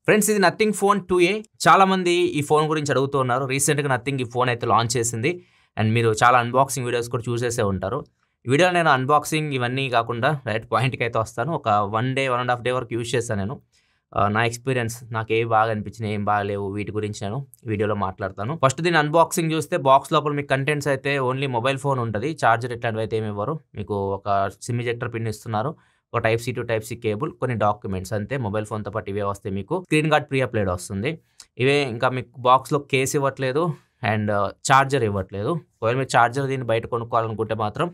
Friends ఇది nothing phone 2A చాలా మంది ఈ ఫోన్ గురించి అడుగుతూ ఉన్నారు. రీసెంట్‌గా నథింగ్ ఈ ఫోన్ అయితే లాంచ్ చేసింది. అండ్ మీరు చాలా అన్బాక్సింగ్ వీడియోస్ కూడా చూసేసే ఉంటారు. ఈ వీడియోలో నేను అన్బాక్సింగ్ ఇవన్నీ కాకుండా డైరెక్ట్ పాయింట్‌కి అయితే వస్తాను. ఒక 1 డే, 1 ½ డే వరకు యూజ్ చేశాను నేను. నా ఎక్స్‌పీరియన్స్ నాకేవి బాగా అనిపించినాయి, ఏం బాగాలేవు వీటి గురించి నేను వీడియోలో మాట్లాడతాను. ఫస్ట్ దీని అన్బాక్సింగ్ చూస్తే బాక్స్ లోపల మీకు కంటెంట్స్ అయితే ఓన్లీ మొబైల్ ఫోన్ ఉంటది. చార్జర్ ఇట్లాంటివి అయితే ఏమి ఇవ్వరు. మీకు ఒక సిమ్ ఎజెక్టర్ పిన్ ఇస్తున్నారు. ఒక type C to type C cable, కొన్ని డాక్యుమెంట్స్ అంతే. మొబైల్ ఫోన్తో పాటు ఇవే వస్తాయి. మీకు స్క్రీన్ గార్డ్ ప్రీ అప్లైడ్ వస్తుంది. ఇవే ఇంకా మీకు బాక్స్లో కేస్ ఇవ్వట్లేదు అండ్ చార్జర్ ఇవ్వట్లేదు. ఒకవేళ మీరు చార్జర్ దీన్ని బయట కొనుక్కోవాలనుకుంటే మాత్రం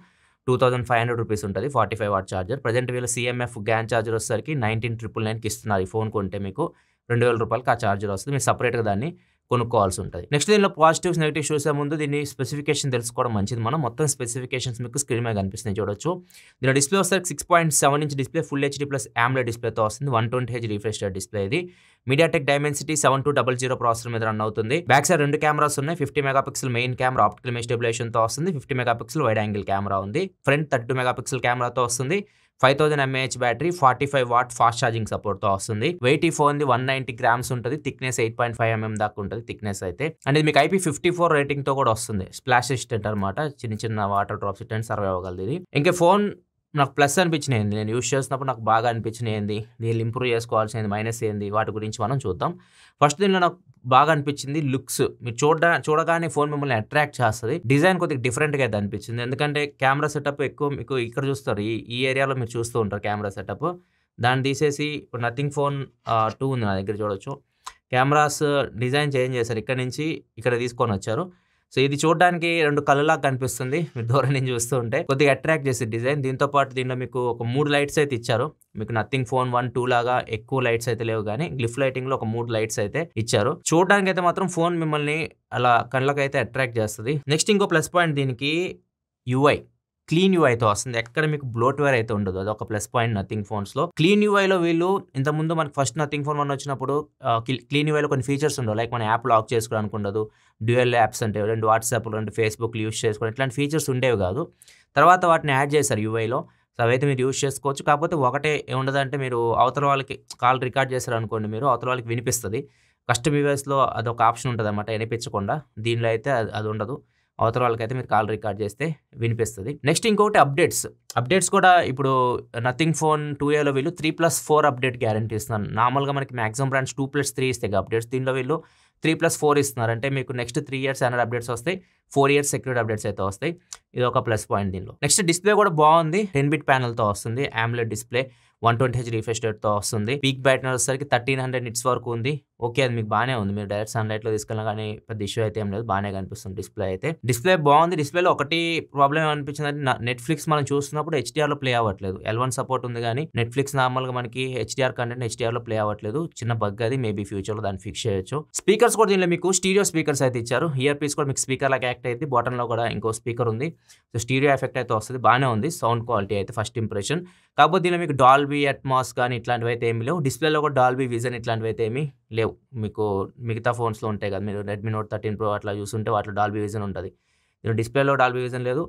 2500 రూపీస్ ఉంటుంది. 45 వాట్ చార్జర్. ప్రజెంట్ వీళ్ళ సిఎంఎఫ్ గ్యాన్ చార్జర్ వచ్చేసరికి 19,999కి ఇస్తున్నారు. ఈ ఫోన్ కొంటే మీకు 2000 రూపాయలకి ఆ చార్జర్ వస్తుంది. మీరు సపరేట్గా దాన్ని కొనుక్కోవాల్సి ఉంటుంది. నెక్స్ట్ దీనిలో పాజిటివ్స్ నెగిటివ్స్ చూసే ముందు దీన్ని స్పెసిఫికేషన్ తెలుసుకోవడం మంచిది. మనం మొత్తం స్పెసిఫికేషన్స్ మీకు స్క్రీన్ మీద కనిపిస్తున్నాయి చూడొచ్చు. దీని డిస్ప్లే వస్తే 6.7 inch display, full HD plus AMOLED డిస్ప్లేతో వస్తుంది. 120Hz రిఫ్రెష్ రేట్ డిస్ప్లే ఇది. మీడియాటెక్ డైమెన్సిటీ 7200 ప్రాసెసర్ మీద రన్ అవుతుంది. బ్యాక్ సైడ్ 2 కెమెరాస్ ఉన్నాయి. 50 megapixel main camera optical image స్టెబిలైజేషన్తో వస్తుంది. 50 మెగాపిక్సెల్ వైడ్ యాంగిల్ కెమెరా ఉంది. ఫ్రంట్ 32 మెగాపిక్సెల్ కెమెరాతో వస్తుంది. 5000 mAh battery, 45 watt fast charging సపోర్ట్తో వస్తుంది. వెయిట్ ఈ ఫోన్ 190 గ్రామ్స్ ఉంటుంది. థిక్నెస్ 8.5 mm దాకా ఉంటుంది థిక్నెస్ అయితే. అండ్ ఇది మీకు IP54 రేటింగ్తో కూడా వస్తుంది. స్ప్లాష్ రెసిస్టెంట్ అనమాట. చిన్న వాటర్ డ్రాప్స్ ఇట్లా సర్వే అవ్వగలదు ఇది. ఇంకా ఫోన్ నాకు ప్లస్ అనిపించినది, నేను యూజ్ చేసినప్పుడు నాకు బాగా అనిపించినది, దీన్ని ఇంప్రూవ్ చేసుకోవాల్సింది మైనస్ ఏంది, వాటి గురించి మనం చూద్దాం. ఫస్ట్ దీనిలో నాకు బాగా అనిపించింది లుక్స్. మీరు చూడగానే ఫోన్ మిమ్మల్ని అట్రాక్ట్ చేస్తుంది. డిజైన్ కొద్దిగా డిఫరెంట్గా అయితే అనిపించింది. ఎందుకంటే కెమెరా సెటప్ ఎక్కువ మీకు ఇక్కడ చూస్తారు, ఈ ఏరియాలో మీరు చూస్తూ ఉంటారు కెమెరా సెటప్. దాన్ని తీసేసి ఇప్పుడు నథింగ్ ఫోన్ 2 ఉంది నా దగ్గర చూడొచ్చు. కెమెరాస్ డిజైన్ చేంజ్ చేశారు. ఇక్కడ నుంచి ఇక్కడ తీసుకొని వచ్చారు. సో ఇది చూడడానికి 2 కళ్ళలాగా కనిపిస్తుంది. మీరు దూరం నుంచి చూస్తూ ఉంటే కొద్దిగా అట్రాక్ట్ చేసే డిజైన్. దీంతో పాటు దీనిలో మీకు ఒక 3 లైట్స్ అయితే ఇచ్చారు. మీకు నథింగ్ ఫోన్ 1, 2 లాగా ఎక్కువ లైట్స్ అయితే లేవు, కానీ గ్లిఫ్ లైటింగ్ లో ఒక 3 లైట్స్ అయితే ఇచ్చారు. చూడడానికి అయితే మాత్రం ఫోన్ మిమ్మల్ని అలా కళ్ళకి అయితే అట్రాక్ట్ చేస్తుంది. నెక్స్ట్ ఇంకో ప్లస్ పాయింట్ దీనికి UI. క్లీన్ UI అయితే వస్తుంది. ఎక్కడ మీకు బ్లోట్వేర్ అయితే ఉండదు. అదొక ప్లస్ పాయింట్ నథింగ్ ఫోన్స్ లో. క్లీన్ UIలో వీళ్ళు ఇంతకుముందు మనకి ఫస్ట్ నథింగ్ ఫోన్ 1 వచ్చినప్పుడు క్లీన్ UIలో కొన్ని ఫీచర్స్ ఉండవు. లైక్ మన యాప్ లాక్ చేసుకోవడానికి ఉండదు. డ్యూయల్ యాప్స్ అంటే 2 వాట్సాప్, 2 ఫేస్బుక్ యూస్ చేసుకోవడం, ఇట్లాంటి ఫీచర్స్ ఉండేవి కాదు. తర్వాత వాటిని యాడ్ చేశారు UIలో. సో అవైతే మీరు యూస్ చేసుకోవచ్చు. కాకపోతే ఒకటే ఏముండదంటే, మీరు అవతల వాళ్ళకి కాల్ రికార్డ్ చేశారు అనుకోండి, మీరు అవతల వాళ్ళకి వినిపిస్తుంది. కస్టమ్ UIస్లో అదొక ఆప్షన్ ఉంటుంది అనమాట, వినిపించకుండా. దీనిలో అయితే అది ఉండదు. అవతల వాళ్ళకైతే మీరు కాల్ రికార్డ్ చేస్తే వినిపిస్తుంది. నెక్స్ట్ ఇంకొకటి అప్డేట్స్ కూడా ఇప్పుడు నథింగ్ ఫోన్ 2Aలో వీళ్ళు 3+4 అప్డేట్ గ్యారంటీ ఇస్తున్నారు. నార్మల్గా మనకి మాక్సిమం బ్రాండ్స్ 2+3 ఇస్తాయి అప్డేట్స్. దీనిలో వీళ్ళు 3+4 ఇస్తున్నారు. అంటే మీకు నెక్స్ట్ 3 years అనేది అప్డేట్స్ వస్తాయి, 4 years సెక్యూరిటీ అప్డేట్స్ అయితే వస్తాయి. ఇది ఒక ప్లస్ పాయింట్ దీనిలో. నెక్స్ట్ డిస్ప్లే కూడా బాగుంది. 10-bit ప్యానల్తో వస్తుంది. AMOLED డిస్ప్లే, 120Hz రిఫ్రెష్ రేట్తో వస్తుంది. పీక్ బ్రైట్నెస్ వచ్చేసరికి 1300 nits వరకు ఉంది. ఓకే, అది మీకు బాగానే ఉంది. మీరు డైరెక్ట్ సన్లైట్లో తీసుకెళ్ళినా కానీ పెద్ద ఇష్యూ అయితే ఏం లేదు, బాగానే కనిపిస్తుంది డిస్ప్లే అయితే. డిస్ప్లే బాగుంది. డిస్ప్లేలో ఒకటి ప్రాబ్లం ఏమనిపించింది అంటే, నెట్ఫ్లిక్స్ మనం చూస్తున్నప్పుడు HDRలో ప్లే అవ్వట్లేదు. L1 సపోర్ట్ ఉంది కానీ నెట్ఫ్లిక్స్ నార్మల్గా మనకి HDR కంటెంట్ HDRలో ప్లే అవ్వట్లేదు. చిన్న బగ్ అది. మేబీ ఫ్యూచర్లో దాన్ని ఫిక్స్ చేయొచ్చు. స్పీకర్స్ కూడా దీనిలో మీకు స్టీరియో స్పీకర్స్ అయితే ఇచ్చారు. ఇయర్ పీస్ కూడా మీకు స్పీకర్ లాగా యాక్ట్ అయితే, బాటంలో కూడా ఇంకో స్పీకర్ ఉంది. సో స్టీరియో ఎఫెక్ట్ అయితే వస్తుంది. బాగానే ఉంది సౌండ్ క్వాలిటీ అయితే ఫస్ట్ ఇంప్రెషన్. కాకపోతే దీనిలో మీకు డాల్బీ అట్మాస్ కానీ ఇట్లాంటివి అయితే ఏమి లేవు. డిస్ప్లేలో కూడా డాల్బీ విజన్ ఇట్లాంటివి అయితే ఏమీ లేవు. మీకు మిగతా ఫోన్స్లో ఉంటాయి కదా, మీరు రెడ్మీ నోట్ 13 Pro అట్లా చూస్తుంటే వాటిలో డాల్బీ విజన్ ఉంటుంది. దీనిలో డిస్ప్లేలో డాల్బీ విజన్ లేదు.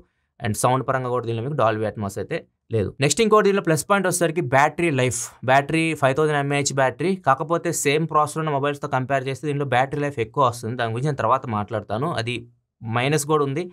అండ్ సౌండ్ పరంగా కూడా దీనిలో మీకు డాల్బీ అట్మాస్ అయితే లేదు. నెక్స్ట్ ఇంకోటి దీనిలో ప్లస్ పాయింట్ వచ్చేసరికి battery life. Battery 5000 mAh battery. కాకపోతే సేమ్ ప్రాసెసర్ ఉన్న మొబైల్స్తో కంపేర్ చేస్తే దీనిలో బ్యాటరీ లైఫ్ ఎక్కువ వస్తుంది. దాని గురించి నేను తర్వాత మాట్లాడతాను. అది మైనస్ కూడా ఉంది.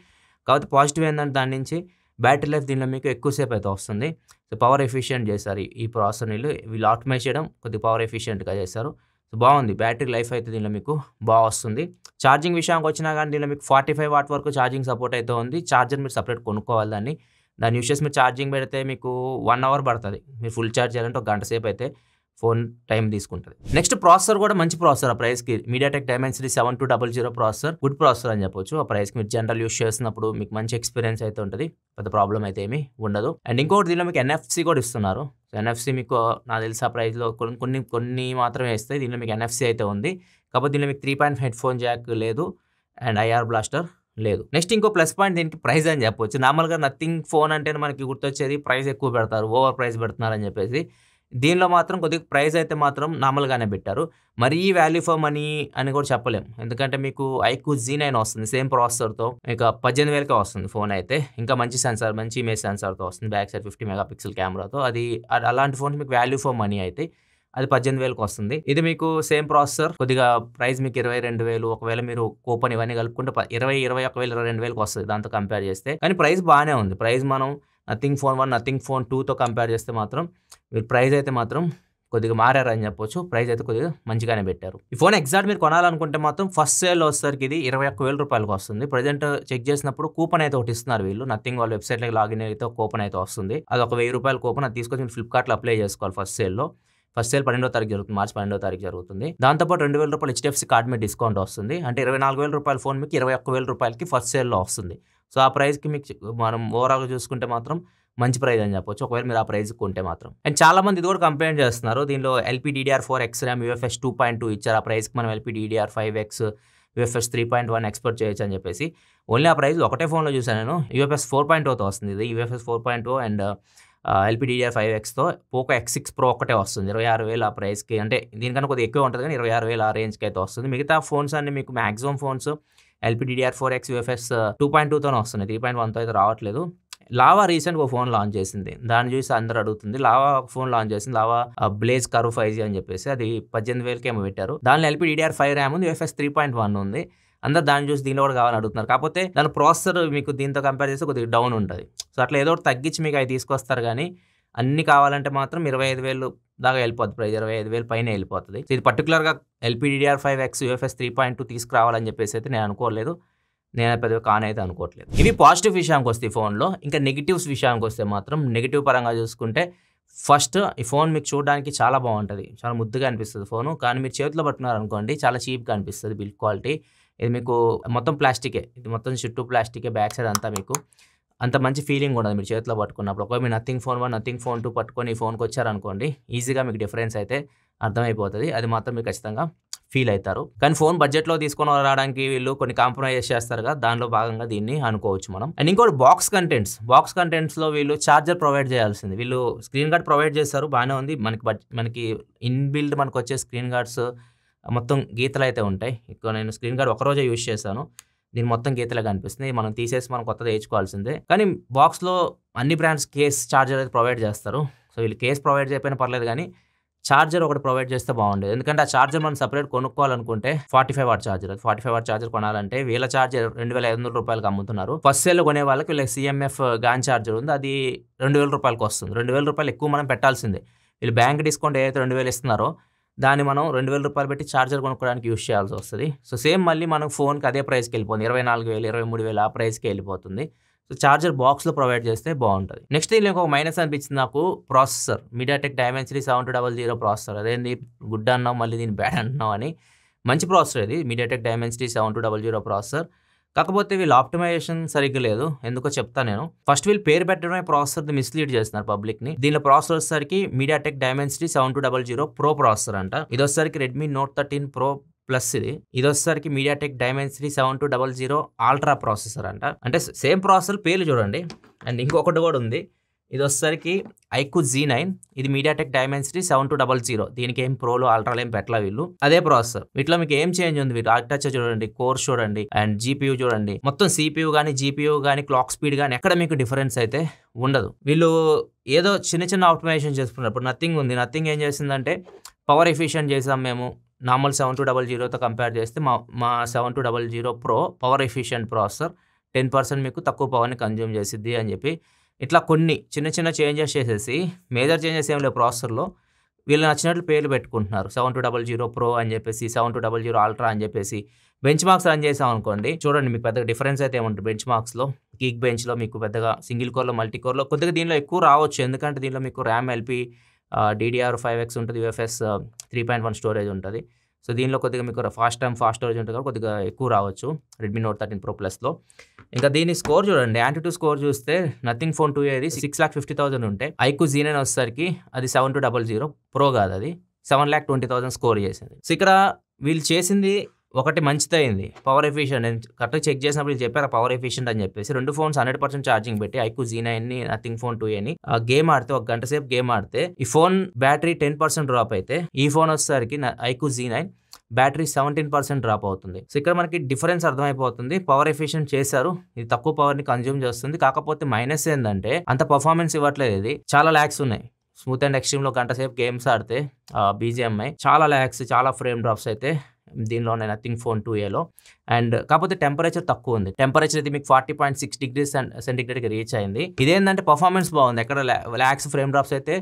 కాకపోతే పాజిటివ్ ఏంటంటే, దాని నుంచి బ్యాటరీ లైఫ్ దీనిలో మీకు ఎక్కువసేపు అయితే వస్తుంది. సో పవర్ ఎఫిషియెంట్ చేశారు ఈ ప్రాసెసర్. వీళ్ళు ఆప్టిమైజ్ చేయడం కొద్దిగా పవర్ ఎఫిషియెంట్గా చేశారు. సో బాగుంది. బ్యాటరీ లైఫ్ అయితే దీనిలో మీకు బాగా వస్తుంది. ఛార్జింగ్ విషయానికి వచ్చినా కానీ దీనిలో మీకు 45 వాట్ వరకు ఛార్జింగ్ సపోర్ట్ అయితే ఉంది. ఛార్జర్ మీరు సపరేట్ కొనుక్కోవాలి. దాన్ని యూస్ చేసి మీరు ఛార్జింగ్ పెడితే మీకు 1 hour పడుతుంది. మీరు ఫుల్ ఛార్జ్ చేయాలంటే 1 గంట సేపు అయితే ఫోన్ టైం తీసుకుంటుంది. నెక్స్ట్ ప్రాసెసర్ కూడా మంచి ప్రాసెసర్. ఆ ప్రైస్కి MediaTek Dimensity 7200 processor, good processor అని చెప్పొచ్చు. ఆ ప్రైస్కి మీరు జనరల్ యూస్ చేసినప్పుడు మీకు మంచి ఎక్స్పీరియన్స్ అయితే ఉంటుంది. పెద్ద ప్రాబ్లం అయితే ఏమీ ఉండదు. అండ్ ఇంకోటి దీనిలో మీకు NFC కూడా ఇస్తున్నారు. NFC మీకు నాకు తెలిసి ఆ ప్రైస్లో కొన్ని మాత్రమే ఇస్తాయి. దీనిలో మీకు NFC అయితే ఉంది. కాకపోతే దీనిలో మీకు 3.5 హెడ్ఫోన్ జాక్ లేదు అండ్ IR బ్లాస్టర్ లేదు. నెక్స్ట్ ఇంకో ప్లస్ పాయింట్ దీనికి ప్రైస్ అని చెప్పొచ్చు. నార్మల్గా నథింగ్ ఫోన్ అంటే మనకి గుర్తొచ్చేది ప్రైస్ ఎక్కువ పెడతారు, ఓవర్ ప్రైస్ పెడుతున్నారు అని చెప్పేసి. దీనిలో మాత్రం కొద్దిగా ప్రైస్ అయితే మాత్రం నార్మల్గానే పెట్టారు. మరీ వాల్యూ ఫర్ మనీ అని కూడా చెప్పలేం. ఎందుకంటే మీకు iQOO Z9 వస్తుంది సేమ్ ప్రాసెసర్తో. మీకు 18,000కే వస్తుంది ఫోన్ అయితే. ఇంకా మంచి సెన్సార్, మంచి ఇమేజ్ సెన్సార్తో వస్తుంది. బ్యాక్ సైడ్ 50 మెగాపిక్సెల్ కెమెరాతో. అది అలాంటి ఫోన్ మీకు వాల్యూ ఫర్ మనీ అయితే. అది 18,000కి వస్తుంది. ఇది మీకు సేమ్ ప్రాసెసర్, కొద్దిగా ప్రైస్ మీకు 22,000. ఒకవేళ మీరు కూపన్ ఇవన్నీ కలుపుకుంటే 20, 21,000, 22,000కి వస్తుంది దాంతో కంపేర్ చేస్తే. కానీ ప్రైస్ బాగానే ఉంది. ప్రైస్ మనం నథింగ్ ఫోన్ 1, నథింగ్ ఫోన్ 2తో కంపేర్ చేస్తే మాత్రం మీరు ప్రైస్ అయితే మాత్రం కొద్దిగా మారారని చెప్పొచ్చు. ప్రైస్ అయితే కొద్దిగా మంచిగానే పెట్టారు. ఈ ఫోన్ ఎగ్జాక్ట్ మీరు కొనాలనుకుంటే మాత్రం ఫస్ట్ సేల్లో వచ్చేసరికి ఇది 21,000 రూపాయలకు వస్తుంది. ప్రజెంట్ చెక్ చేసినప్పుడు కూపన్ అయితే ఒకటి ఇస్తున్నారు వీళ్ళు. నథింగ్ వాళ్ళ వెబ్సైట్లోకి లాగిన్ అయితే కూపన్ అయితే వస్తుంది. అది ఒక 1,000 రూపాయల కూపన్. అది తీసుకొచ్చి మీరు ఫ్లిప్కార్ట్లో అప్లై చేసుకోవాలి ఫస్ట్ సేల్లో. ఫస్ట్ సేల్ 12వ తారీఖు జరుగుతుంది. మార్చి 12వ తారీఖు జరుగుతుంది. దాంతోపాటు 2,000 రూపాయలు HDFC కార్డ్ మీద డిస్కౌంట్ వస్తుంది. అంటే 24,000 రూపాయల ఫోన్ మీకు 21,000 రూపాయలకి ఫస్ట్ సేల్లో వస్తుంది. సో ఆ ప్రైస్కి మీకు మనం ఓవరాల్గా చూసుకుంటే మాత్రం మంచి ప్రైస్ అని చెప్పొచ్చు, ఒకవేళ మీరు ఆ ప్రైస్ కొంటే మాత్రం. అండ్ చాలా మంది ఇది కూడా కంప్లైంట్ చేస్తున్నారు. దీనిలో LPDDR4X RAM UFS 2.2 ఇచ్చారు. ఆ ప్రైస్కి మనం LPDDR5X UFS 3.1 ఎక్స్పెక్ట్ చేయొచ్చు అని చెప్పేసి. ఓన్లీ ఆ ప్రైస్ ఒకటే ఫోన్లో చూసాను నేను. UFS 4.0తో వస్తుంది ఇది. UFS 4.0 అండ్ LPDDR5Xతో పోకో X6 Pro ఒక్కటే వస్తుంది 26,000 ఆ ప్రైస్కి. అంటే దీనికన్నా కొద్దిగా ఎక్కువ ఉంటుంది కానీ 26,000 ఆ రేంజ్కి అయితే వస్తుంది. మిగతా ఫోన్స్ అన్ని మీకు మ్యాక్సిమం ఫోన్స్ LPDDR4X UFS 2.2తోనే వస్తున్నాయి, 3.1తో అయితే రావట్లేదు. లావా రీసెంట్గా ఒక ఫోన్ లాంచ్ చేసింది. దాన్ని చూసి అందరూ అడుగుతుంది. లావా ఫోన్ లాంచ్ చేసింది, లావా బ్లేజ్ కర్వ్ 5G అని చెప్పేసి. అది 18,000కి ఏమో పెట్టారు. దానిలో LPDDR5 RAM ఉంది, UFS 3.1 ఉంది. అందరు దాన్ని చూసి దీనిలో కూడా కావాలని అడుగుతున్నారు. కాకపోతే దాని ప్రాసెసర్ మీకు దీంతో కంపేర్ చేస్తే కొద్దిగా డౌన్ ఉంటుంది. సో అట్లా ఏదో ఒకటి తగ్గించి మీకు అవి తీసుకొస్తారు కానీ అన్ని కావాలంటే మాత్రం 25,000 దాకా వెళ్ళిపోతుంది. ప్రైస్ 25,000 పైన వెళ్ళిపోతుంది. సో ఇది పర్టికులర్గా LPDDR5X UFS 3.2 తీసుకురావాలని చెప్పేసి అయితే నేను అనుకోలేదు. నేను పెద్దగా కాన్ అయితే అనుకోవట్లేదు. ఇవి పాజిటివ్ విషయానికి వస్తే ఈ ఫోన్లో. ఇంకా నెగిటివ్స్ విషయానికి వస్తే మాత్రం నెగిటివ్ పరంగా చూసుకుంటే ఫస్ట్ ఈ ఫోన్ మీకు చూడడానికి చాలా బాగుంటుంది, చాలా ముద్దుగా అనిపిస్తుంది ఫోను. కానీ మీరు చేతిలో పట్టుకున్నారు అనుకోండి చాలా చీప్గా అనిపిస్తుంది బిల్డ్ క్వాలిటీ. ఇది మీకు మొత్తం ప్లాస్టికే, ఇది మొత్తం చుట్టూ ప్లాస్టికే, బ్యాక్ సైడ్ అంతా మీకు అంత మంచి ఫీలింగ్ ఉండదు మీరు చేతిలో పట్టుకున్నప్పుడు. ఒకవేళ మీరు నథింగ్ ఫోన్ 1, నథింగ్ ఫోన్ 2 పట్టుకొని ఈ ఫోన్కి వచ్చారనుకోండి ఈజీగా మీకు డిఫరెన్స్ అయితే అర్థమైపోతుంది. అది మాత్రం మీరు ఖచ్చితంగా ఫీల్ అవుతారు. కానీ ఫోన్ బడ్జెట్లో తీసుకొని రావడానికి వీళ్ళు కొన్ని కాంప్రమైజ్ చేస్తారు కదా, దానిలో భాగంగా దీన్ని అనుకోవచ్చు మనం. అండ్ ఇంకోటి బాక్స్ కంటెంట్స్లో వీళ్ళు ఛార్జర్ ప్రొవైడ్ చేయాల్సింది. వీళ్ళు స్క్రీన్ గార్డ్ ప్రొవైడ్ చేస్తారు, బాగానే ఉంది. మనకి ఇన్బిల్డ్ మనకు వచ్చే స్క్రీన్ గార్డ్స్ మొత్తం గీతలు అయితే ఉంటాయి. ఇక్కడ నేను స్క్రీన్ గార్డ్ ఒకరోజే యూజ్ చేశాను, దీని మొత్తం గీతలే కనిపిస్తుంది. మనం తీసేసి మనం కొత్తది వేయించుకోవాల్సిందే. కానీ బాక్స్లో అన్ని బ్రాండ్స్ కేస్ ఛార్జర్ అయితే ప్రొవైడ్ చేస్తారు. సో వీళ్ళు కేస్ ప్రొవైడ్ చేయకపోయినా పర్లేదు కానీ ఛార్జర్ ఒకటి ప్రొవైడ్ చేస్తే బాగుండేది. ఎందుకంటే ఆ ఛార్జర్ మనం సపరేట్ కొనుక్కోవాలనుకుంటే 45 వాట్ ఛార్జర్, 45 వాట్ ఛార్జర్ కొనాలంటే వీళ్ళ ఛార్జర్ 2,500 రూపాయలకి అమ్ముతున్నారు. ఫస్ట్ సేల్లో కొనే వాళ్ళకి వీళ్ళకి CMF గాన్ ఛార్జర్ ఉంది, అది 2,000 రూపాయలకి వస్తుంది. 2,000 రూపాయలు ఎక్కువ మనం పెట్టాల్సిందే. వీళ్ళు బ్యాంక్ డిస్కౌంట్ ఏదైతే 2,000 ఇస్తున్నారో దాన్ని మనం 2,000 రూపాయలు పెట్టి ఛార్జర్ కొనుక్కోవడానికి యూజ్ చేయాల్సి వస్తుంది. సో సేమ్ మళ్ళీ మనం ఫోన్కి అదే ప్రైస్కి వెళ్ళిపోతుంది, 24,000, 23,000 ఆ ప్రైస్కి వెళ్ళిపోతుంది. సో ఛార్జర్ బాక్స్లో ప్రొవైడ్ చేస్తే బాగుంటుంది. నెక్స్ట్ దీనిలో ఇంకొక మైనస్ అనిపించింది నాకు, ప్రాసెసర్. MediaTek Dimensity 7200 processor. అదేంది గుడ్ అన్నావు మళ్ళీ దీన్ని బ్యాడ్ అంటున్నావు అని. మంచి ప్రాసెసర్ ఇది, MediaTek Dimensity 7200 ప్రాసెసర్. కాకపోతే వీళ్ళు ఆప్టిమైజేషన్ సరిగ్గా లేదు, ఎందుకో చెప్తాను నేను. ఫస్ట్ వీళ్ళు పేరు పెట్టడమే ప్రాసెసర్ని మిస్లీడ్ చేస్తున్నారు పబ్లిక్ని. దీనిలో ప్రాసెసర్ వచ్చేసరికి MediaTek Dimensity 7200 Pro ప్రాసెసర్ అంట. ఇది వచ్చేసరికి Redmi Note 13 Pro ప్లస్ ఇది వచ్చేసరికి MediaTek Dimensity 7200 Ultra ప్రాసెసర్ అంట. అంటే సేమ్ ప్రాసెసర్ పేర్లు చూడండి. అండ్ ఇంకొకటి కూడా ఉంది, ఇది వచ్చేసరికి iQOO Z9, ఇది MediaTek Dimensity 7200. దీనికి ఏం ప్రోలో అల్ట్రాలో ఏం పెట్టలా వీళ్ళు, అదే ప్రాసెసర్. వీటిలో మీకు ఏం చేంజ్ ఉంది, వీళ్ళు ఆర్కిటెక్చర్ చూడండి, కోర్స్ చూడండి, అండ్ GPU చూడండి, మొత్తం CPU కానీ GPU కానీ క్లాక్ స్పీడ్ కానీ ఎక్కడ మీకు డిఫరెన్స్ అయితే ఉండదు. వీళ్ళు ఏదో చిన్న ఆప్టిమైజేషన్ చేసుకున్నారు. ఇప్పుడు నథింగ్ ఉంది, నథింగ్ ఏం చేసిందంటే పవర్ ఎఫిషియెంట్ చేసాం మేము నార్మల్ 7200తో కంపేర్ చేస్తే మా 7200 Pro పవర్ ఎఫిషియెంట్ ప్రాసెసర్ 10% మీకు తక్కువ పవర్ని కన్జ్యూమ్ చేసిద్ది అని చెప్పి ఇట్లా కొన్ని చిన్న చేంజెస్ చేసేసి, మేజర్ చేంజెస్ ఏం లేవు ప్రాసెసర్లో, వీళ్ళు నచ్చినట్లు పేర్లు పెట్టుకుంటున్నారు. 7200 Pro అని చెప్పేసి, 7200 Ultra అని చెప్పేసి. బెంచ్ మార్క్స్ రన్ చేసాం అనుకోండి, చూడండి మీకు పెద్దగా డిఫరెన్స్ అయితే ఏముంటుంది. బెంచ్ మార్క్స్లో గీక్ బెంచ్లో మీకు పెద్దగా సింగిల్ కోర్లో మల్టీ కోర్లో కొద్దిగా దీనిలో ఎక్కువ రావచ్చు, ఎందుకంటే దీనిలో మీకు RAM LPDDR5X ఉంటుంది, UFS 3.1 స్టోరేజ్ ఉంటుంది. సో దీనిలో కొద్దిగా మీకు ఫాస్ట్ స్టోరేజ్ ఉంటుంది కాబట్టి కొద్దిగా ఎక్కువ రావచ్చు Redmi Note 13 Pro Plusలో. ఇంకా దీని స్కోర్ చూడండి, Antutu స్కోర్ చూస్తే నథింగ్ ఫోన్ 2 ఏది 6,50,000 ఉంటే iQOO Z9 వచ్చేసరికి అది 7200 Pro కాదు, అది 7,20,000 స్కోర్ చేసింది. సో ఇక్కడ వీళ్ళు చేసింది ఒకటి మంచిదైంది, పవర్ ఎఫిషియెంట్. నేను కరెక్ట్గా చెక్ చేసినప్పుడు వీళ్ళు చెప్పారు పవర్ ఎఫిషియెంట్ అని చెప్పేసి. 2 ఫోన్స్ 100% ఛార్జింగ్ పెట్టి iQOO Z9ని నథింగ్ ఫోన్ 2 గేమ్ ఆడితే, 1 గంట సేపు గేమ్ ఆడితే ఈ ఫోన్ బ్యాటరీ 10% డ్రాప్ అయితే, ఈ ఫోన్ వచ్చేసరికి iQOO Z9 బ్యాటరీ 17% డ్రాప్ అవుతుంది. సో ఇక్కడ మనకి డిఫరెన్స్ అర్థమైపోతుంది. పవర్ ఎఫిషియెంట్ చేశారు, ఇది తక్కువ పవర్ని కన్జ్యూమ్ చేస్తుంది. కాకపోతే మైనస్ ఏంటంటే అంత పర్ఫార్మెన్స్ ఇవ్వట్లేదు, ఇది చాలా ల్యాక్స్ ఉన్నాయి. స్మూత్ అండ్ ఎక్స్ట్రీమ్లో గంట సేపు గేమ్స్ ఆడితే బీజిఎంఐ చాలా ల్యాక్స్ చాలా ఫ్రేమ్ డ్రాప్స్ అయితే దీనిలో ఉన్నాయి నథింగ్ ఫోన్ 2ఏలో. అండ్ కాకపోతే టెంపరేచర్ తక్కువ ఉంది. టెంపరేచర్ అయితే మీకు 40.6 డిగ్రీస్ సెంటిగ్రేడ్కి రీచ్ అయింది. ఇదేంటంటే పర్ఫార్మెన్స్ బాగుంది. ఎక్కడ ల్యాక్స్ ఫ్రేమ్ డ్రాప్స్ అయితే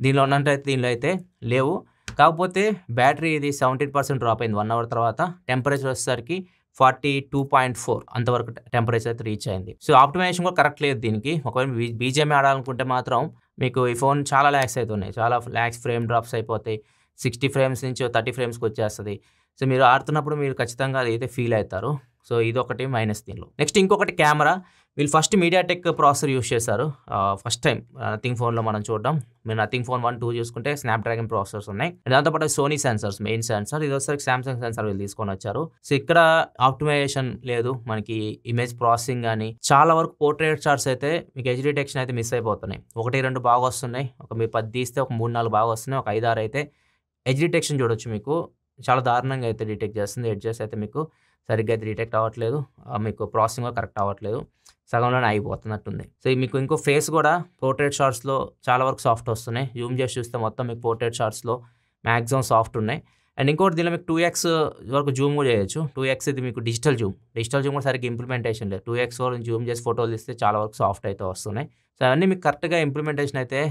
దీనిలో ఉన్నట్టయితే దీనిలో అయితే లేవు. కాకపోతే బ్యాటరీ ఇది 17% డ్రాప్ అయింది 1 అవర్ తర్వాత. టెంపరేచర్ వచ్చేసరికి 42.4 అంతవరకు టెంపరేచర్ అయితే రీచ్ అయింది. సో ఆప్టిమైజేషన్ కూడా కరెక్ట్ లేదు దీనికి. ఒకవేళ బీజిఎంఐ ఆడాలనుకుంటే మాత్రం మీకు ఈ ఫోన్ చాలా ల్యాక్స్ అవుతున్నాయి. చాలా ల్యాక్స్ ఫ్రేమ్ డ్రాప్స్ అయిపోతాయి. 60 ఫ్రేమ్స్ నుంచి 30 ఫ్రేమ్స్కి వచ్చేస్తుంది. సో మీరు ఆడుతున్నప్పుడు మీరు ఖచ్చితంగా అది అయితే ఫీల్ అవుతారు. సో ఇది ఒకటి మైనస్ దీనిలో. నెక్స్ట్ ఇంకొకటి కెమెరా. వీళ్ళు ఫస్ట్ మీడియాటెక్ ప్రాసెసర్ యూస్ చేశారు. ఫస్ట్ టైం నథింగ్ ఫోన్లో మనం చూడడం. మీరు నథింగ్ ఫోన్ 1, 2 చూసుకుంటే స్నాప్డ్రాగన్ ప్రాసెసర్స్ ఉన్నాయి. దాంతోపాటు సోనీ సెన్సర్స్ మెయిన్ సెన్సర్. ఇది వచ్చేసరికి సామ్సంగ్ సెన్సర్ వీళ్ళు తీసుకొని వచ్చారు. సో ఇక్కడ ఆప్టిమైజేషన్ లేదు. మనకి ఇమేజ్ ప్రాసెసింగ్ కానీ చాలా వరకు పోర్ట్రేట్ షాట్స్ అయితే మీకు హెచ్ డిటెక్షన్ అయితే మిస్ అయిపోతున్నాయి. 1, 2 బాగా వస్తున్నాయి. మీరు 10 తీస్తే ఒక 3, 4 బాగా వస్తున్నాయి. ఒక 5, 6 అయితే హెచ్ డిటెక్షన్ చూడొచ్చు. మీకు చాలా దారుణంగా అయితే డిటెక్ట్ చేస్తుంది. ఎడ్జెస్ అయితే మీకు సరిగ్గా అయితే డిటెక్ట్ అవ్వట్లేదు. మీకు ప్రాసెసింగ్ కూడా కరెక్ట్ అవ్వట్లేదు. సగంలోనే అయిపోతున్నట్టుంది. సో మీకు ఇంకో ఫేస్ కూడా పోర్ట్రేట్ షాట్స్లో చాలా వరకు సాఫ్ట్ వస్తున్నాయి. జూమ్ చేసి చూస్తే మొత్తం మీకు పోర్ట్రేట్ షాట్స్లో మ్యాక్సిమం సాఫ్ట్ ఉన్నాయి. అండ్ ఇంకోటి దీనిలో మీకు 2x వరకు జూమ్ కూడా చేయొచ్చు. 2x ఇది మీకు డిజిటల్ జూమ్ కూడా సరిగ్గా ఇంప్లిమెంటేషన్ లేదు. 2x వరకు జూమ్ చేసి ఫోటోలు తీస్తే చాలా వరకు సాఫ్ట్ అయితే వస్తున్నాయి. సో అవన్నీ మీకు కరెక్ట్గా ఇంప్లిమెంటేషన్ అయితే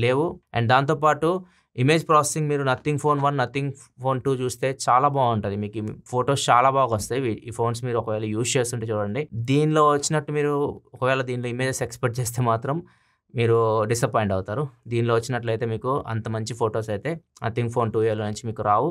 లేవు. అండ్ దాంతోపాటు ఇమేజ్ ప్రాసెసింగ్ మీరు నథింగ్ ఫోన్ 1, నథింగ్ ఫోన్ 2 చూస్తే చాలా బాగుంటుంది. మీకు ఫొటోస్ చాలా బాగా వస్తాయి. ఈ ఫోన్స్ మీరు ఒకవేళ యూజ్ చేస్తుంటే చూడండి. దీనిలో వచ్చినట్టు మీరు ఒకవేళ దీనిలో ఇమేజెస్ ఎక్స్పెక్ట్ చేస్తే మాత్రం మీరు డిసప్పాయింట్ అవుతారు. దీనిలో వచ్చినట్లయితే మీకు అంత మంచి ఫొటోస్ అయితే నథింగ్ ఫోన్ 2ఏలో నుంచి మీకు రావు.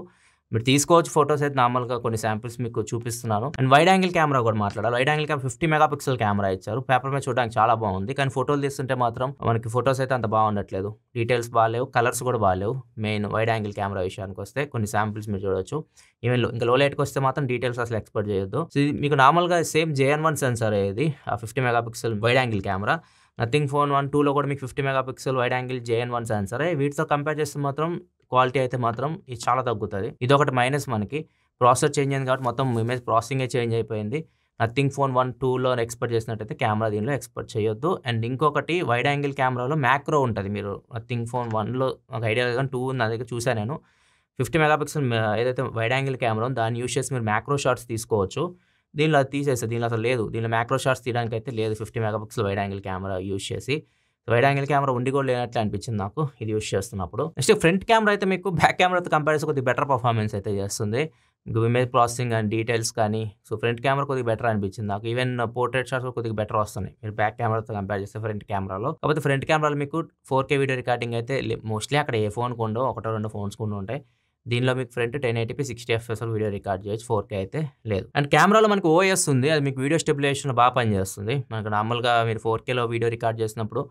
మీరు తీసుకోవచ్చు ఫొటోస్ అయితే నార్మల్గా కొన్ని శాంపిల్స్ మీకు చూపిస్తున్నాను. అండ్ వైడ్ యాంగిల్ కెమెరా కూడా మాట్లాడాలి. Wide angle camera 50 megapixel camera ఇచ్చారు. పేపర్ మీద చూడడానికి చాలా బాగుంది. కానీ ఫోటోలు తీస్తుంటే మాత్రం మనకి ఫొటోస్ అయితే అంత బాగుండట్లేదు. డీటెయిల్స్ బాగాలేవు, కలర్స్ కూడా బాగాలేవు. మెయిన్ వైడ్ యాంగిల్ కెమెరా విషయానికి వస్తే కొన్ని శాంపిల్స్ మీరు చూడొచ్చు. ఈవెన్ ఇంకా లో లైట్కి వస్తే మాత్రం డీటెయిల్స్ అసలు ఎక్స్పెక్ట్ చేయొద్దు. సో ఇది మీకు నార్మల్గా సేమ్ JN1 సెన్సార్ ఇది 50 megapixel wide angle camera. Nothing phone 1, 2లో కూడా మీకు 50 మెగాపిక్సెల్ వైడ్ యాంగిల్ JN1 సెన్సారే. వీటితో కంపేర్ చేస్తే మాత్రం క్వాలిటీ అయితే మాత్రం ఇది చాలా తగ్గుతుంది. ఇది ఒకటి మైనస్. మనకి ప్రాసెసర్ చేంజ్ అయింది కాబట్టి మొత్తం ఇమేజ్ ప్రాసెసింగే చేంజ్ అయిపోయింది. నథింగ్ ఫోన్ 1, 2లో ఎక్స్పెక్ట్ చేసినట్టయితే కెమెరా దీనిలో ఎక్స్పెక్ట్ చేయొద్దు. అండ్ ఇంకొకటి వైడ్ యాంగిల్ కెమెరాలో మ్యాక్రో ఉంటుంది. మీరు నథింగ్ ఫోన్ 1లో ఒక ఐడియా లేదు కానీ 2 నా దగ్గర చూసాను నేను. 50 మెగాపిక్సెల్ ఏదైతే వైడ్ యాంగిల్ కెమెరా దాన్ని యూస్ చేసి మీరు మ్యాక్రో షాట్స్ తీసుకోవచ్చు. దీనిలో అది తీసేస్తుంది. దీనిలో అసలు లేదు. దీనిలో మ్యాక్రో షాట్స్ తీయడానికి అయితే లేదు 50 megapixel wide angle camera use చేసి. వైడ్ యాంగిల్ కెమెరా ఉండి కూడా లేనట్లు అనిపించింది నాకు ఇది యూస్ చేస్తున్నప్పుడు. నెక్స్ట్ ఫ్రంట్ కెమెరా అయితే మీకు బ్యాక్ కెమెరాతో కంపేర్ చేస్తే కొద్దిగా బెటర్ పర్ఫార్మెన్స్ అయితే చేస్తుంది. ఇమేజ్ ప్రాసెసింగ్ అండ్ డీటెయిల్స్ కానీ. సో ఫ్రంట్ కెమెరా కొద్దిగా బెటర్ అనిపించింది నాకు. ఈవెన్ పోర్ట్రేట్ షాట్స్ కొద్దిగా బెటర్ వస్తున్నాయి మీరు బ్యాక్ కెమెరాతో కంపేర్ చేస్తే ఫ్రంట్ కెమెరాలో. కాకపోతే ఫ్రంట్ కెమెరాలో మీకు 4K వీడియో రికార్డింగ్ అయితే మోస్ట్లీ అక్కడ ఏ ఫోన్కి ఉండో 1-2 ఫోన్స్కి ఉంటాయి. దీనిలో మీకు front 1080p 60 FPS video record చేయొచ్చు. 4K అయితే లేదు. అండ్ కెమెరాలో మనకు OS ఉంది. అది మీకు వీడియో స్టెబిలైజేషన్లో బాగా పనిచేస్తుంది. మనకు నార్మల్గా మీరు 4Kలో వీడియో రికార్డ్ చేసినప్పుడు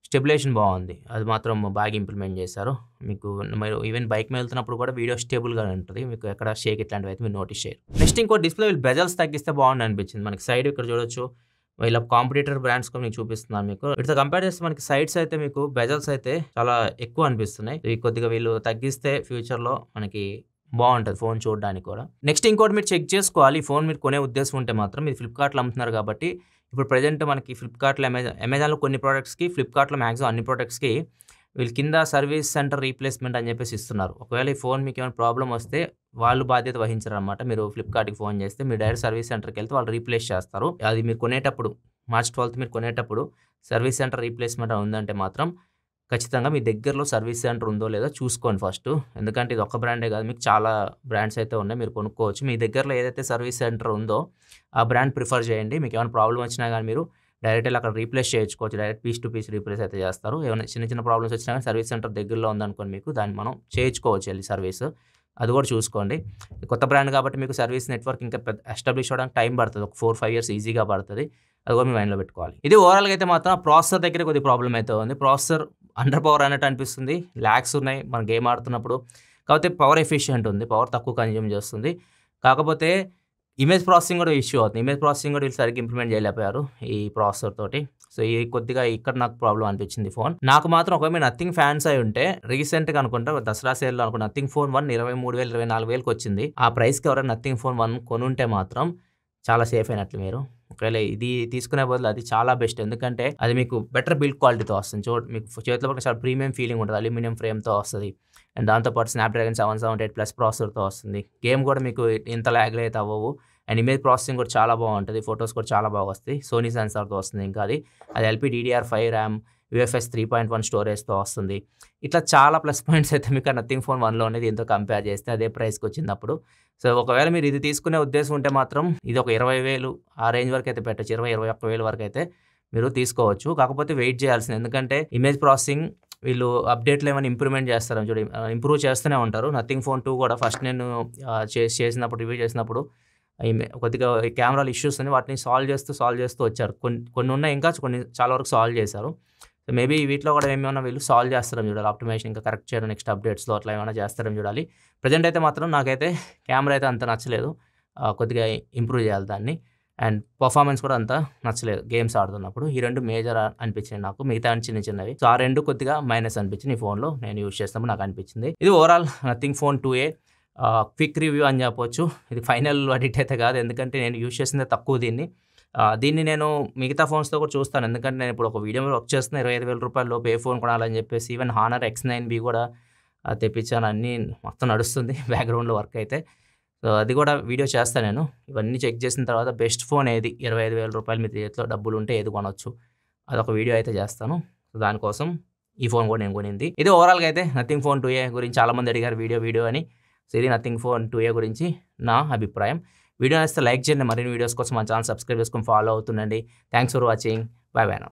స్టెబిలైజేషన్ బాగుంది. అది మాత్రం బాగా ఇంప్లిమెంట్ చేశారు. మీకు మీరు ఈవెన్ బైక్ మీద వెళ్తున్నప్పుడు కూడా వీడియో స్టేబుల్గా ఉంటుంది. మీకు ఎక్కడ షేక్ ఇట్లాంటివి అయితే మీరు నోటీస్ చేయరు. నెక్స్ట్ ఇంకో డిస్ప్లే వీళ్ళు బెజల్స్ తగ్గిస్తే బాగుంది అనిపించింది. మనకి సైడ్ ఇక్కడ చూడొచ్చు. వీళ్ళ కాంపిటీటర్ బ్రాండ్స్ కూడా మీకు చూపిస్తున్నాను. మీకు వీటితో కంపేర్ చేస్తే మనకి సైడ్స్ అయితే మీకు బెజల్స్ అయితే చాలా ఎక్కువ అనిపిస్తున్నాయి. ఇవి కొద్దిగా వీళ్ళు తగ్గిస్తే ఫ్యూచర్లో మనకి బాగుంటుంది ఫోన్ చూడడానికి కూడా. నెక్స్ట్ ఇంకోటి మీరు చెక్ చేసుకోవాలి. ఈ ఫోన్ మీరు కొనే ఉద్దేశం ఉంటే మాత్రం మీరు ఫ్లిప్కార్ట్లో అమ్ముతున్నారు కాబట్టి ఇప్పుడు ప్రజెంట్ మనకి ఫ్లిప్కార్ట్లో అమెజాన్లో కొన్ని ప్రోడక్ట్స్కి, ఫ్లిప్కార్ట్లో మ్యాక్సిమం అన్ని ప్రోడక్ట్స్కి వీళ్ళు కింద సర్వీస్ సెంటర్ రీప్లేస్మెంట్ అని చెప్పేసి ఇస్తున్నారు. ఒకవేళ ఈ ఫోన్ మీకు ఏమైనా ప్రాబ్లం వస్తే వాళ్ళు బాధ్యత వహించరు అనమాట. మీరు ఫ్లిప్కార్ట్కి ఫోన్ చేస్తే మీరు డైరెక్ట్ సర్వీస్ సెంటర్కి వెళ్తే వాళ్ళు రీప్లేస్ చేస్తారు. అది మీరు కొనేటప్పుడు March 12th మీరు కొనేటప్పుడు సర్వీస్ సెంటర్ రీప్లేస్మెంట్ ఉందంటే మాత్రం ఖచ్చితంగా మీ దగ్గరలో సర్వీస్ సెంటర్ ఉందో లేదో చూసుకోండి ఫస్ట్. ఎందుకంటే ఇది ఒక్క బ్రాండే కాదు, మీకు చాలా బ్రాండ్స్ అయితే ఉన్నాయి, మీరు కొనుక్కోవచ్చు. మీ దగ్గరలో ఏదైతే సర్వీస్ సెంటర్ ఉందో ఆ బ్రాండ్ ప్రిఫర్ చేయండి. మీకు ఏమైనా ప్రాబ్లం వచ్చినా కానీ మీరు డైరెక్ట్ అక్కడ రీప్లేస్ చేయించుకోవచ్చు. Direct piece to piece replace అయితే చేస్తారు. ఏమైనా చిన్న చిన్న ప్రాబ్లమ్స్ వచ్చినా కానీ సర్వీస్ సెంటర్ దగ్గరలో ఉందనుకోండి మీకు దాన్ని మనం చేయించుకోవచ్చు వెళ్ళి సర్వీస్. అది కూడా చూసుకోండి. కొత్త బ్రాండ్ కాబట్టి మీకు సర్వీస్ నెట్వర్క్ ఇంకా ఎస్టాబ్లిష్ అవ్వడానికి టైం పడుతుంది. ఒక 4-5 years ఈజీగా పడుతుంది. అది కూడా మీ మైండ్లో పెట్టుకోవాలి. ఇది ఓవరాల్గా అయితే మాత్రం ప్రాసెసర్ దగ్గర కొద్దిగా ప్రాబ్లం అయితే ఉంది. ప్రాసెసర్ అండర్ పవర్ అన్నట్టు అనిపిస్తుంది. ల్యాగ్స్ ఉన్నాయి మనం గేమ్ ఆడుతున్నప్పుడు. కాకపోతే పవర్ ఎఫిషియెంట్ ఉంది, పవర్ తక్కువ కన్జ్యూమ్ చేస్తుంది. కాకపోతే ఇమేజ్ ప్రాసెసింగ్ కూడా ఇష్యూ అవుతుంది. ఇమేజ్ ప్రాసెసింగ్ కూడా వీళ్ళు సరిగ్గా ఇంప్లిమెంట్ చేయలేకపోయారు ఈ ప్రాసెసర్ తోటి. సో ఇది కొద్దిగా ఇక్కడ నాకు ప్రాబ్లం అనిపించింది ఫోన్. నాకు మాత్రం ఒకవేళ మీరు నథింగ్ ఫ్యాన్స్ అయి ఉంటే రీసెంట్గా అనుకుంటా దసరా సేల్లో అనుకుంటా నథింగ్ ఫోన్ 1 23,000 24,000కి వచ్చింది. ఆ ప్రైస్కి ఎవరైనా నథింగ్ ఫోన్ 1 కొనుంటే మాత్రం చాలా సేఫ్ అయినట్లు మీరు. ఒకవేళ ఇది తీసుకునే బదులు అది చాలా బెస్ట్. ఎందుకంటే అది మీకు బెటర్ బిల్డ్ క్వాలిటీతో వస్తుంది. మీకు చేతిలో పట్టుకుంటే చాలా ప్రీమియం ఫీలింగ్ ఉంటుంది. అల్యూమినియం ఫ్రేమ్‌తో వస్తది. అండ్ దాంతోపాటు స్నాప్‌డ్రాగన్ 778 ప్లస్ ప్రాసెసర్‌తో వస్తుంది. గేమ్ కూడా మీకు ఇంత లాగ్‌లు అయితే అవ్వవు. అండ్ ఇమేజ్ ప్రాసెసింగ్ కూడా చాలా బాగుంటది. ఫోటోస్ కూడా చాలా బాగా వస్తాయి. సోనీ సెన్సార్‌తో వస్తుంది ఇంకా అది. అది LPDDR5 ర్యామ్, UFS 3.1 స్టోరేజ్‌తో వస్తుంది. ఇట్లా చాలా ప్లస్ పాయింట్స్ అయితే మీకు నథింగ్ ఫోన్ 1లోనే దీంతో కంపేర్ చేస్తే అదే ప్రైస్‌కి వచ్చినప్పుడు. సో, ఒకవేళ మీరు ఇది తీసుకునే ఉద్దేశం ఉంటే మాత్రం ఇది ఒక 20,000 ఆ రేంజ్ వరకైతే పెట్టొచ్చు. 21,000 వరకైతే మీరు తీసుకోవచ్చు. కాకపోతే వెయిట్ చేయాల్సింది. ఎందుకంటే ఇమేజ్ ప్రాసెసింగ్ వీళ్ళు అప్డేట్‌లో ఏమైనా ఇంప్రూవ్‌మెంట్ చేస్తారేమో ఇంప్రూవ్ చేస్తూనే ఉంటారు. నథింగ్ ఫోన్ 2 కూడా ఫస్ట్ నేను చేసినప్పుడు రివ్యూ చేసినప్పుడు కొద్దిగా కెమెరాలో ఇష్యూస్ ఉన్నాయి. వాటిని సాల్వ్ చేస్తూ వచ్చారు. కొన్ని ఉన్నాయి, ఇంకా కొన్ని చాలా వరకు సాల్వ్ చేశారు. సో, మేబీ వీటిలో కూడా ఏమైనా వీళ్ళు సాల్వ్ చేస్తారేమో చూడాలి. ఆప్టిమైజేషన్ ఇంకా కరెక్ట్ చేయడం నెక్స్ట్ అప్డేట్స్‌లో అట్లా ఏమైనా చేస్తారేమో చూడాలి. ప్రెజెంట్ అయితే మాత్రం నాకైతే కెమెరా అయితే అంత నచ్చలేదు. కొద్దిగా ఇంప్రూవ్ చేయాలి దాన్ని. అండ్ పర్ఫార్మెన్స్ కూడా అంత నచ్చలేదు గేమ్స్ ఆడుతున్నప్పుడు. ఈ 2 మేజర్ అనిపించినాయి నాకు. మిగతా చిన్నవి. సో, ఆ 2 కొద్దిగా మైనస్ అనిపించింది ఈ ఫోన్‌లో నేను యూజ్ చేసినప్పుడు నాకు అనిపించింది. ఇది overall nothing phone 2A quick review అని చెప్పొచ్చు. ఇది ఫైనల్ వర్డిక్ట్ అయితే కాదు. ఎందుకంటే నేను యూజ్ చేసిందే తక్కువ దీన్ని. దీన్ని నేను మిగతా ఫోన్స్‌తో కూడా చూస్తాను. ఎందుకంటే నేను ఇప్పుడు ఒక వీడియో మీద వర్క్ చేస్తున్నా. ₹25,000 లోపు ఏ ఫోన్ కొనాలని చెప్పేసి ఈవెన్ హానర్ X9B కూడా తెప్పించాను. అన్నీ మొత్తం నడుస్తుంది బ్యాక్‌గ్రౌండ్‌లో వర్క్ అయితే. సో, అది కూడా వీడియో చేస్తాను నేను. ఇవన్నీ చెక్ చేసిన తర్వాత బెస్ట్ ఫోన్ ఏది, ₹25,000 మీ చేతిలో డబ్బులుంటే ఏది కొనొచ్చు, అదొక వీడియో అయితే చేస్తాను. సో, దానికోసం ఈ ఫోన్ కూడా నేను కొనింది. ఇది ఓవరాల్‌గా అయితే నథింగ్ ఫోన్ 2A గురించి చాలామంది అడిగారు వీడియో అని. సో, ఇది నథింగ్ ఫోన్ 2A గురించి నా అభిప్రాయం. వీడియో నచ్చితే లైక్ చేయండి. మరిన్ని వీడియోస్ కోసం మన ఛానల్ సబ్స్క్రైబ్ చేసుకొని ఫాలో అవుతుండండి. Thanks for watching. Bye bye now.